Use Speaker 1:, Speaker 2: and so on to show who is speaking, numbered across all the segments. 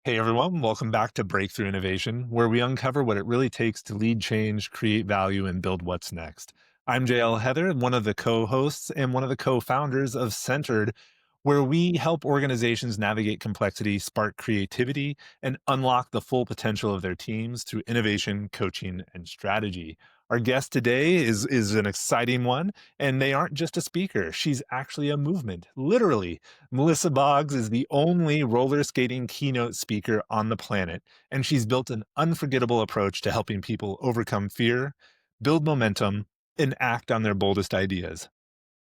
Speaker 1: Hey everyone, welcome back to Breakthrough Innovation, where we uncover what it really takes to lead change, create value, and build what's next. I'm JL Heather, one of the co hosts and one of the co founders of Centered, where we help organizations navigate complexity, spark creativity, and unlock the full potential of their teams through innovation, coaching, and strategy. Our guest today is an exciting one, and they aren't just a speaker. She's actually a movement, literally. Melissa Boggs is the only roller skating keynote speaker on the planet, and she's built an unforgettable approach to helping people overcome fear, build momentum, and act on their boldest ideas.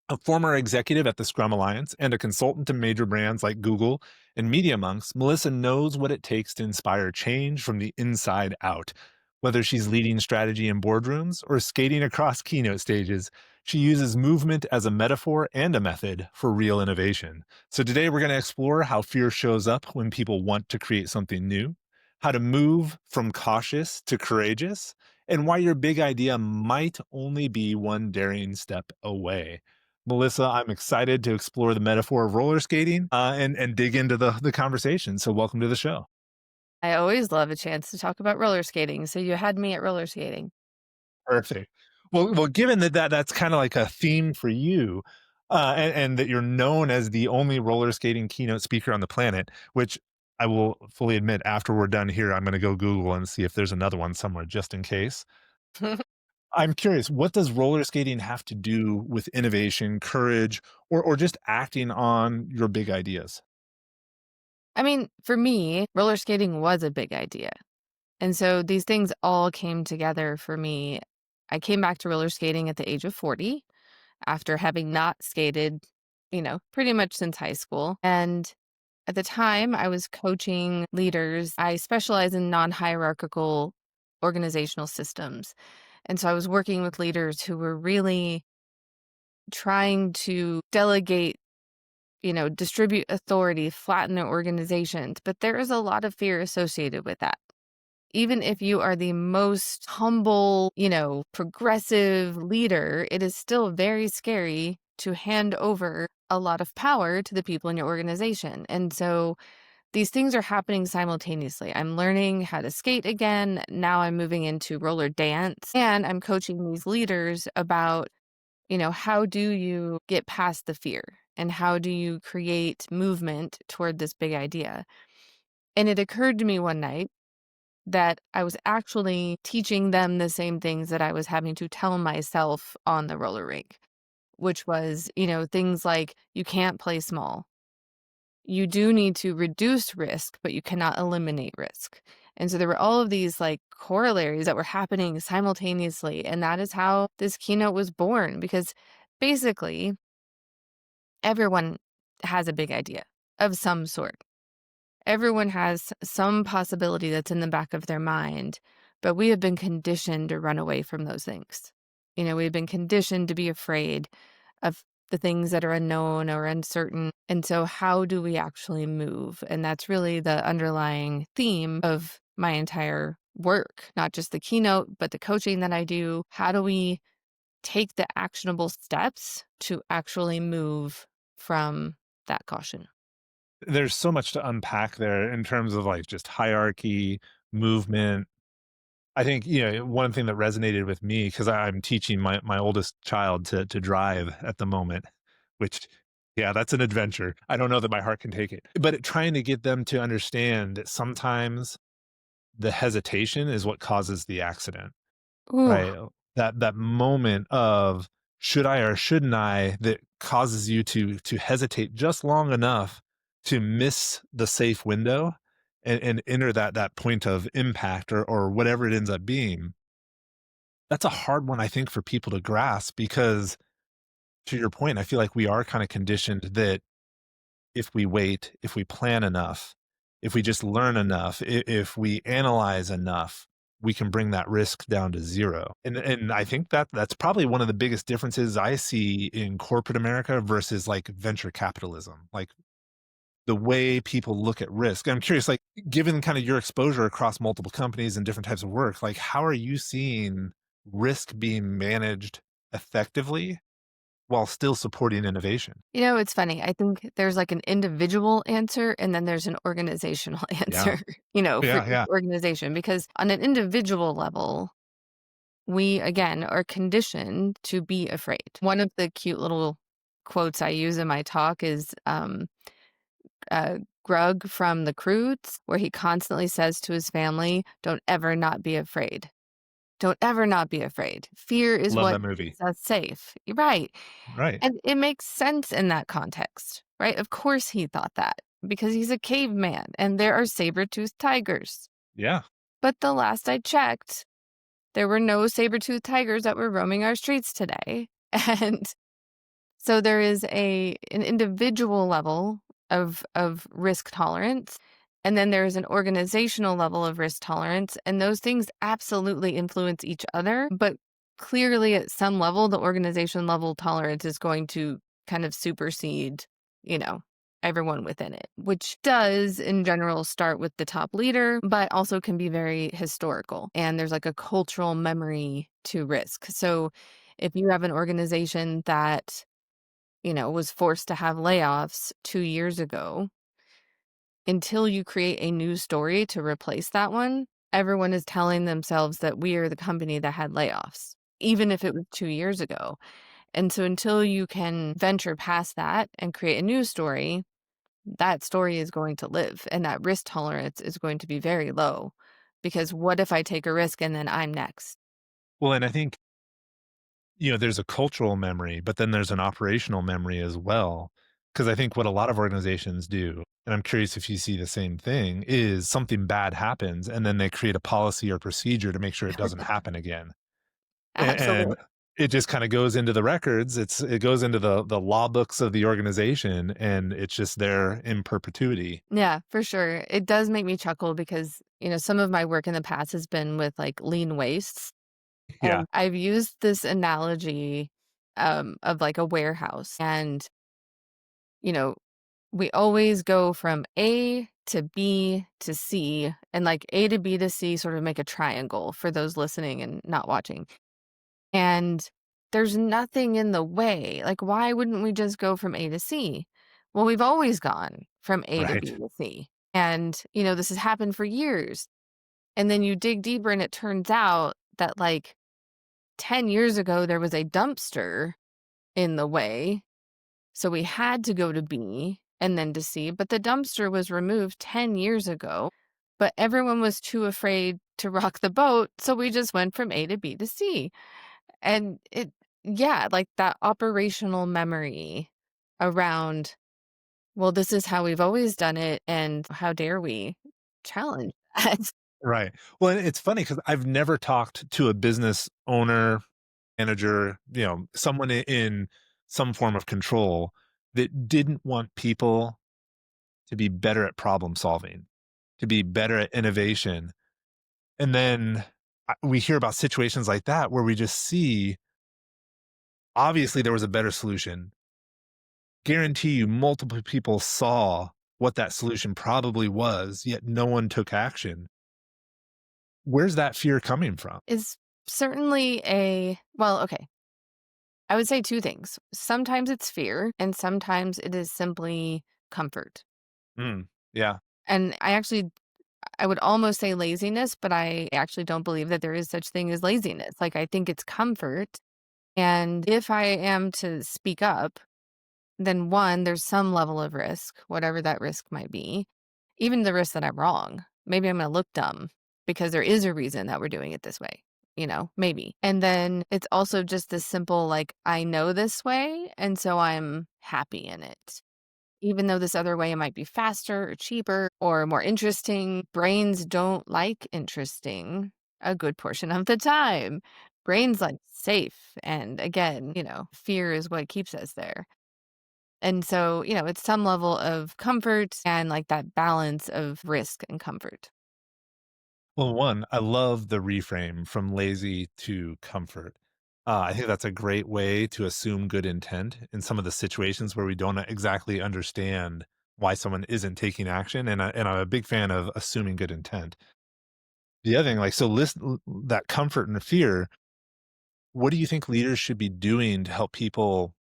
Speaker 1: A former executive at the Scrum Alliance and a consultant to major brands like Google and Media Monks, Melissa knows what it takes to inspire change from the inside out. Whether she's leading strategy in boardrooms or skating across keynote stages, she uses movement as a metaphor and a method for real innovation. So today we're going to explore how fear shows up when people want to create something new, how to move from cautious to courageous, and why your big idea might only be one daring step away. Melissa, I'm excited to explore the metaphor of roller skating and dig into the conversation. So, welcome to the show.
Speaker 2: I always love a chance to talk about roller skating, so you had me at roller skating.
Speaker 1: Perfect. Well, given that's kind of like a theme for you, and that you're known as the only roller skating keynote speaker on the planet, which I will fully admit, after we're done here, I'm going to go Google and see if there's another one somewhere just in case. I'm curious, what does roller skating have to do with innovation, courage, or just acting on your big ideas?
Speaker 2: I mean, for me, roller skating was a big idea. And so these things all came together for me. I came back to roller skating at the age of 40 after having not skated, pretty much since high school. And at the time, I was coaching leaders. I specialize in non hierarchical organizational systems. And so I was working with leaders who were really trying to delegate, distribute authority, flatten their organizations. But there is a lot of fear associated with that. Even if you are the most humble, progressive leader, it is still very scary to hand over a lot of power to the people in your organization. And so these things are happening simultaneously. I'm learning how to skate again. Now I'm moving into roller dance and I'm coaching these leaders about, how do you get past the fear and how do you create movement toward this big idea? And it occurred to me one night that I was actually teaching them the same things that I was having to tell myself on the roller rink, which was, things like you can't play small. You do need to reduce risk, but you cannot eliminate risk. And so there were all of these like corollaries that were happening simultaneously. And that is how this keynote was born because basically everyone has a big idea of some sort. Everyone has some possibility that's in the back of their mind, but we have been conditioned to run away from those things. We've been conditioned to be afraid of the things that are unknown or uncertain. And so, how do we actually move? And that's really the underlying theme of my entire work, not just the keynote, but the coaching that I do. How do we take the actionable steps to actually move from that caution?
Speaker 1: There's so much to unpack there in terms of like just hierarchy, movement. I think, one thing that resonated with me because I'm teaching my oldest child to drive at the moment, which, yeah, that's an adventure. I don't know that my heart can take it, but trying to get them to understand that sometimes the hesitation is what causes the accident.
Speaker 2: Ooh.
Speaker 1: Right. That moment of should I or shouldn't I that causes you to hesitate just long enough to miss the safe window and enter that point of impact or whatever it ends up being. That's a hard one, I think, for people to grasp because to your point, I feel like we are kind of conditioned that if we wait, if we plan enough, if we just learn enough, if we analyze enough, we can bring that risk down to zero. And I think that's probably one of the biggest differences I see in corporate America versus like venture capitalism. Like the way people look at risk. I'm curious, like given kind of your exposure across multiple companies and different types of work, like how are you seeing risk being managed effectively while still supporting innovation.
Speaker 2: It's funny. I think there's like an individual answer and then there's an organizational
Speaker 1: Yeah.
Speaker 2: answer, for
Speaker 1: Yeah.
Speaker 2: each
Speaker 1: Yeah.
Speaker 2: organization. Because on an individual level, we again are conditioned to be afraid. One of the cute little quotes I use in my talk is uh, Grug from The Croods, where he constantly says to his family, "Don't ever not be afraid. Don't ever not be afraid. Fear is
Speaker 1: Love
Speaker 2: what
Speaker 1: that movie.
Speaker 2: keeps us safe." You're right.
Speaker 1: Right.
Speaker 2: And it makes sense in that context, right? Of course he thought that because he's a caveman and there are saber-toothed tigers.
Speaker 1: Yeah.
Speaker 2: But the last I checked, there were no saber-toothed tigers that were roaming our streets today. And so there is an individual level of risk tolerance, and then there's an organizational level of risk tolerance, and those things absolutely influence each other, but clearly at some level, the organization level tolerance is going to kind of supersede, you know, everyone within it, which does in general start with the top leader, but also can be very historical. And there's like a cultural memory to risk. So if you have an organization that was forced to have layoffs 2 years ago, until you create a new story to replace that one, everyone is telling themselves that we are the company that had layoffs, even if it was 2 years ago. And so until you can venture past that and create a new story, that story is going to live, and that risk tolerance is going to be very low, because what if I take a risk and then I'm next?
Speaker 1: Well, and I think, there's a cultural memory, but then there's an operational memory as well. Because I think what a lot of organizations do, and I'm curious if you see the same thing, is something bad happens and then they create a policy or procedure to make sure it doesn't happen again. And
Speaker 2: Absolutely.
Speaker 1: it just kind of goes into the records. It goes into the law books of the organization and it's just there in perpetuity.
Speaker 2: Yeah, for sure. It does make me chuckle because, some of my work in the past has been with like lean wastes.
Speaker 1: Yeah.
Speaker 2: And I've used this analogy of like a warehouse. And, you know, we always go from A to B to C, and like A to B to C sort of make a triangle for those listening and not watching. And there's nothing in the way. Like, why wouldn't we just go from A to C? Well, we've always gone from A to B
Speaker 1: Right.
Speaker 2: to C. And, this has happened for years. And then you dig deeper and it turns out that like 10 years ago, there was a dumpster in the way. So we had to go to B and then to C, but the dumpster was removed 10 years ago. But everyone was too afraid to rock the boat. So we just went from A to B to C. And yeah, like that operational memory around, well, this is how we've always done it. And how dare we challenge that?
Speaker 1: Right. Well, and it's funny because I've never talked to a business owner, manager, someone in some form of control that didn't want people to be better at problem solving, to be better at innovation. And then we hear about situations like that where we just see obviously there was a better solution. Guarantee you multiple people saw what that solution probably was, yet no one took action. Where's that fear coming from?
Speaker 2: Is certainly well, okay. I would say two things. Sometimes it's fear, and sometimes it is simply comfort.
Speaker 1: Mm, yeah.
Speaker 2: And I would almost say laziness, but I actually don't believe that there is such thing as laziness. Like, I think it's comfort. And if I am to speak up, then one, there's some level of risk, whatever that risk might be, even the risk that I'm wrong. Maybe I'm going to look dumb because there is a reason that we're doing it this way, maybe. And then it's also just this simple, like, I know this way. And so I'm happy in it. Even though this other way might be faster or cheaper or more interesting, brains don't like interesting a good portion of the time. Brains like safe. And again, fear is what keeps us there. And so, it's some level of comfort and like that balance of risk and comfort.
Speaker 1: Well, one, I love the reframe from lazy to comfort. I think that's a great way to assume good intent in some of the situations where we don't exactly understand why someone isn't taking action. And I'm a big fan of assuming good intent. The other thing, like, so listen, that comfort and fear, what do you think leaders should be doing to help people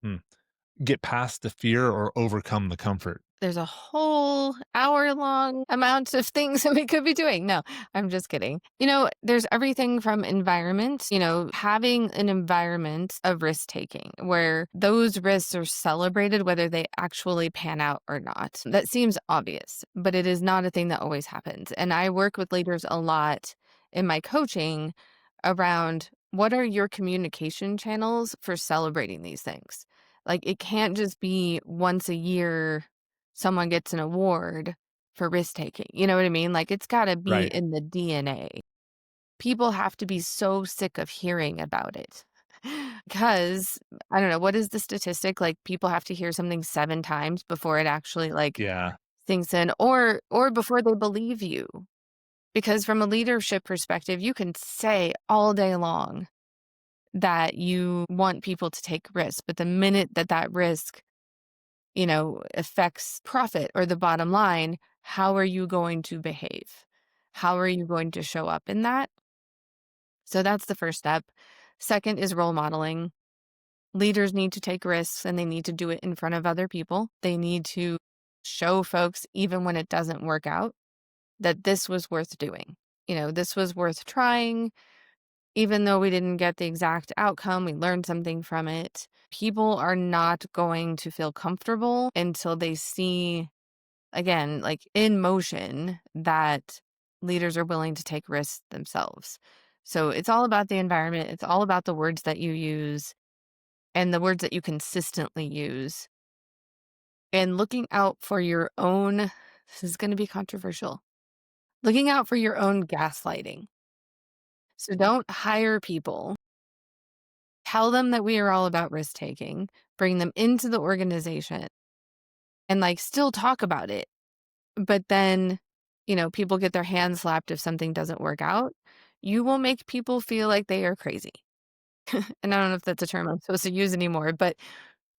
Speaker 1: Hmm. Get past the fear or overcome the comfort.
Speaker 2: There's a whole hour-long amount of things that we could be doing. No, I'm just kidding. There's everything from environment, having an environment of risk-taking where those risks are celebrated whether they actually pan out or not. That seems obvious, but it is not a thing that always happens. And I work with leaders a lot in my coaching around what are your communication channels for celebrating these things? Like, it can't just be once a year someone gets an award for risk taking. You know what I mean? Like, it's gotta be
Speaker 1: Right.
Speaker 2: in the DNA. People have to be so sick of hearing about it. Because I don't know, what is the statistic? Like, people have to hear something 7 times before it actually, like,
Speaker 1: Yeah.
Speaker 2: sinks in, or before they believe you. Because from a leadership perspective, you can say all day long that you want people to take risks, but the minute that that risk affects profit or the bottom line, how are you going to behave? How are you going to show up in that? So that's the first step. Second is role modeling. Leaders need to take risks and they need to do it in front of other people. They need to show folks, even when it doesn't work out, that this was worth doing. This was worth trying. Even though we didn't get the exact outcome, we learned something from it. People are not going to feel comfortable until they see, again, like in motion, that leaders are willing to take risks themselves. So it's all about the environment. It's all about the words that you use and the words that you consistently use and looking out for your own. This is going to be controversial. Looking out for your own gaslighting. So don't hire people. Tell them that we are all about risk taking, bring them into the organization and like still talk about it. But then, people get their hands slapped if something doesn't work out. You will make people feel like they are crazy. And I don't know if that's a term I'm supposed to use anymore, but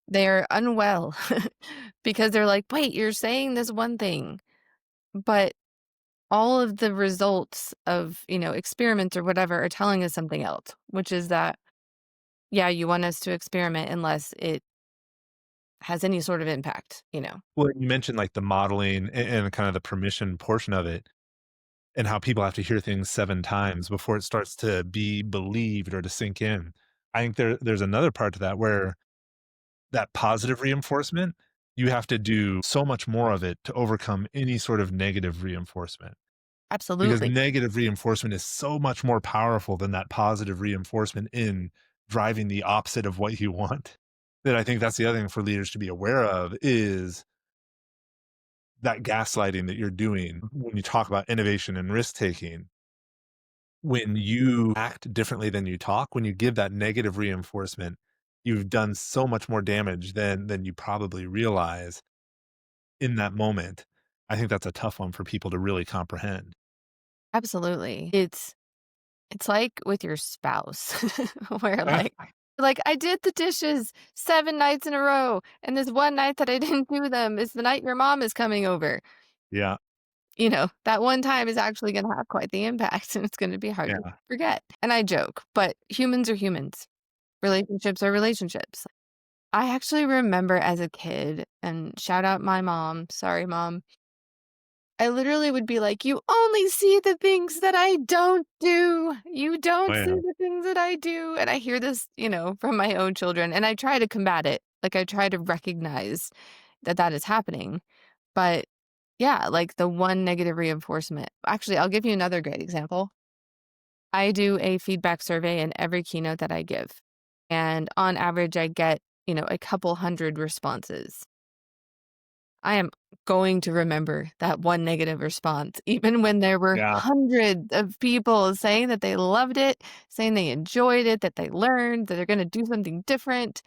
Speaker 2: they're unwell because they're like, wait, you're saying this one thing, but all of the results of, experiments or whatever are telling us something else, which is that, yeah, you want us to experiment unless it has any sort of impact.
Speaker 1: Well, you mentioned like the modeling and kind of the permission portion of it and how people have to hear things 7 times before it starts to be believed or to sink in. I think there's another part to that where that positive reinforcement, you have to do so much more of it to overcome any sort of negative reinforcement. Because
Speaker 2: Absolutely.
Speaker 1: negative reinforcement is so much more powerful than that positive reinforcement in driving the opposite of what you want. That I think that's the other thing for leaders to be aware of is that gaslighting that you're doing when you talk about innovation and risk taking. When you act differently than you talk, when you give that negative reinforcement, you've done so much more damage than you probably realize in that moment. I think that's a tough one for people to really comprehend.
Speaker 2: Absolutely. It's like with your spouse where I did the dishes 7 nights in a row, and this one night that I didn't do them is the night your mom is coming over.
Speaker 1: Yeah,
Speaker 2: That one time is actually gonna have quite the impact, and it's gonna be hard to
Speaker 1: yeah.
Speaker 2: forget. And I joke, but humans are humans. Relationships are relationships. I actually remember as a kid, and shout out my mom, sorry, mom. I literally would be like, "You only see the things that I don't do. You
Speaker 1: Oh,
Speaker 2: don't see
Speaker 1: yeah.
Speaker 2: the things that I do." And I hear this, from my own children, and I try to combat it. Like, I try to recognize that that is happening. But yeah, like the one negative reinforcement. Actually, I'll give you another great example. I do a feedback survey in every keynote that I give. And on average, I get, a couple hundred responses. I am going to remember that one negative response, even when there were
Speaker 1: Yeah.
Speaker 2: hundreds of people saying that they loved it, saying they enjoyed it, that they learned, that they're going to do something different.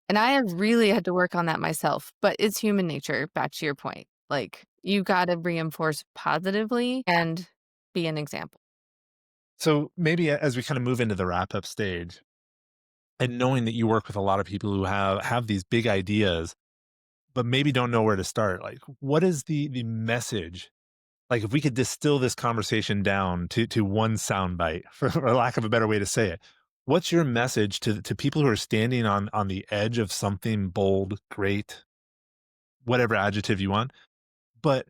Speaker 2: And I have really had to work on that myself, but it's human nature, back to your point. Like, you got to reinforce positively and be an example.
Speaker 1: So maybe as we kind of move into the wrap up stage and knowing that you work with a lot of people who have these big ideas, but maybe don't know where to start, like what is the message? Like if we could distill this conversation down to one soundbite, for lack of a better way to say it, What's your message to people who are standing on the edge of something bold, great, whatever adjective you want, but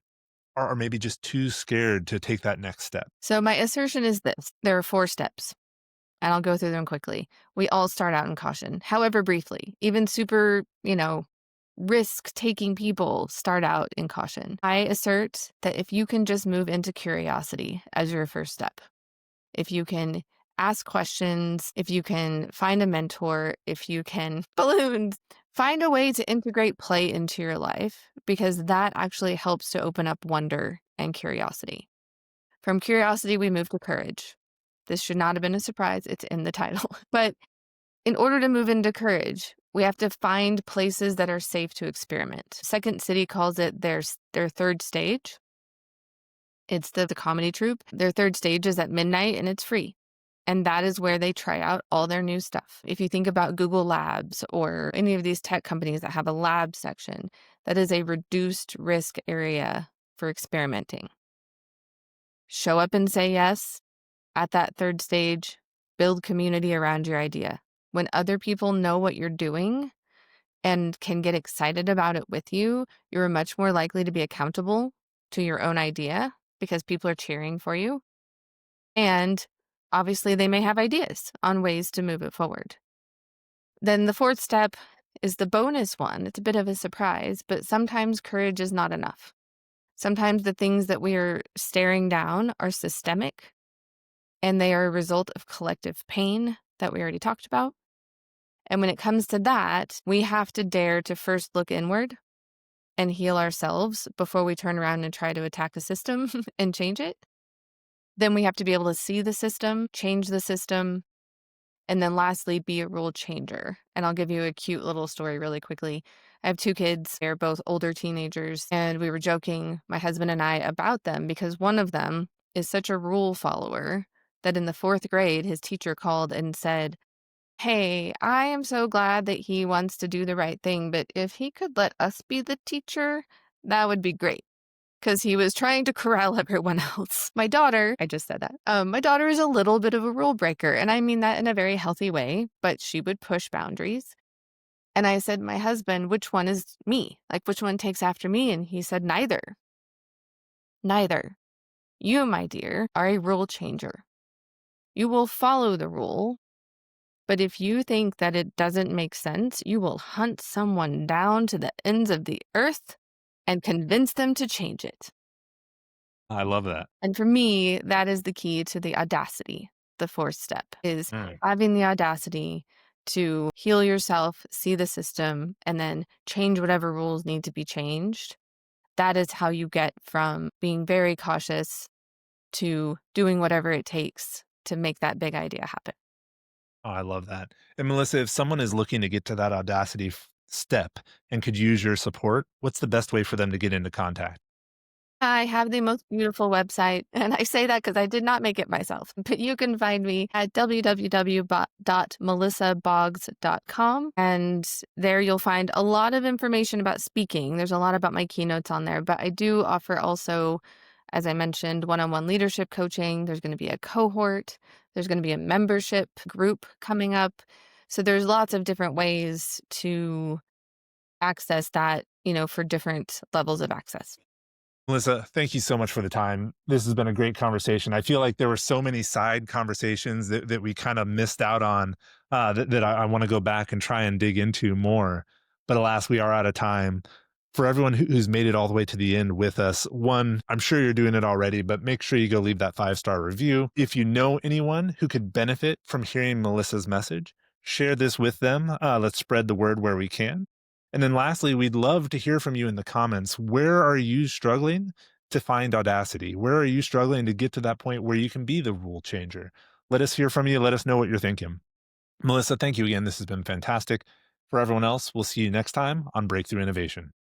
Speaker 1: are maybe just too scared to take that next step?
Speaker 2: So my assertion is this: there are 4 steps, and I'll go through them quickly. We all start out in caution, however briefly. Even super, risk-taking people start out in caution. I assert that if you can just move into curiosity as your first step, if you can ask questions, if you can find a mentor, if you can balloons, find a way to integrate play into your life, because that actually helps to open up wonder and curiosity. From curiosity, we move to courage. This should not have been a surprise. It's in the title. But in order to move into courage, we have to find places that are safe to experiment. Second City calls it their third stage. It's the comedy troupe. Their third stage is at midnight and it's free. And that is where they try out all their new stuff. If you think about Google Labs or any of these tech companies that have a lab section, that is a reduced risk area for experimenting. Show up and say yes at that third stage. Build community around your idea. When other people know what you're doing and can get excited about it with you, you're much more likely to be accountable to your own idea because people are cheering for you. And obviously, they may have ideas on ways to move it forward. Then the fourth step is the bonus one. It's a bit of a surprise, but sometimes courage is not enough. Sometimes the things that we are staring down are systemic and they are a result of collective pain that we already talked about. And when it comes to that, we have to dare to first look inward and heal ourselves before we turn around and try to attack a system and change it. Then we have to be able to see the system, change the system, and then lastly, be a rule changer. And I'll give you a cute little story really quickly. I have 2 kids. They're both older teenagers, and we were joking, my husband and I, about them because one of them is such a rule follower that in the 4th grade, his teacher called and said, "Hey, I am so glad that he wants to do the right thing, but if he could let us be the teacher, that would be great." Because he was trying to corral everyone else. My daughter, I just said that. My daughter is a little bit of a rule breaker, and I mean that in a very healthy way, but she would push boundaries. And I said, "My husband, which one is me? Like, which one takes after me?" And he said, "Neither. Neither. You, my dear, are a rule changer. You will follow the rule, but if you think that it doesn't make sense, you will hunt someone down to the ends of the earth and convince them to change it."
Speaker 1: I love that.
Speaker 2: And for me, that is the key to the audacity. The 4th step is
Speaker 1: Mm.
Speaker 2: having the audacity to heal yourself, see the system, and then change whatever rules need to be changed. That is how you get from being very cautious to doing whatever it takes to make that big idea happen.
Speaker 1: Oh, I love that. And Melissa, if someone is looking to get to that audacity step and could use your support, what's the best way for them to get into contact?
Speaker 2: I have the most beautiful website, and I say that because I did not make it myself. But you can find me at www.melissaboggs.com, and there you'll find a lot of information about speaking. There's a lot about my keynotes on there, but I do offer also, as I mentioned, one-on-one leadership coaching. There's going to be a cohort. There's going to be a membership group coming up. So there's lots of different ways to access that, for different levels of access.
Speaker 1: Melissa, thank you so much for the time. This has been a great conversation. I feel like there were so many side conversations that we kind of missed out on that I want to go back and try and dig into more. But alas, we are out of time. For everyone who's made it all the way to the end with us, one, I'm sure you're doing it already, but make sure you go leave that 5-star review. If you know anyone who could benefit from hearing Melissa's message, share this with them. Let's spread the word where we can. And then lastly, we'd love to hear from you in the comments. Where are you struggling to find audacity? Where are you struggling to get to that point where you can be the rule changer? Let us hear from you. Let us know what you're thinking. Melissa, thank you again. This has been fantastic. For everyone else, we'll see you next time on Breakthrough Innovation.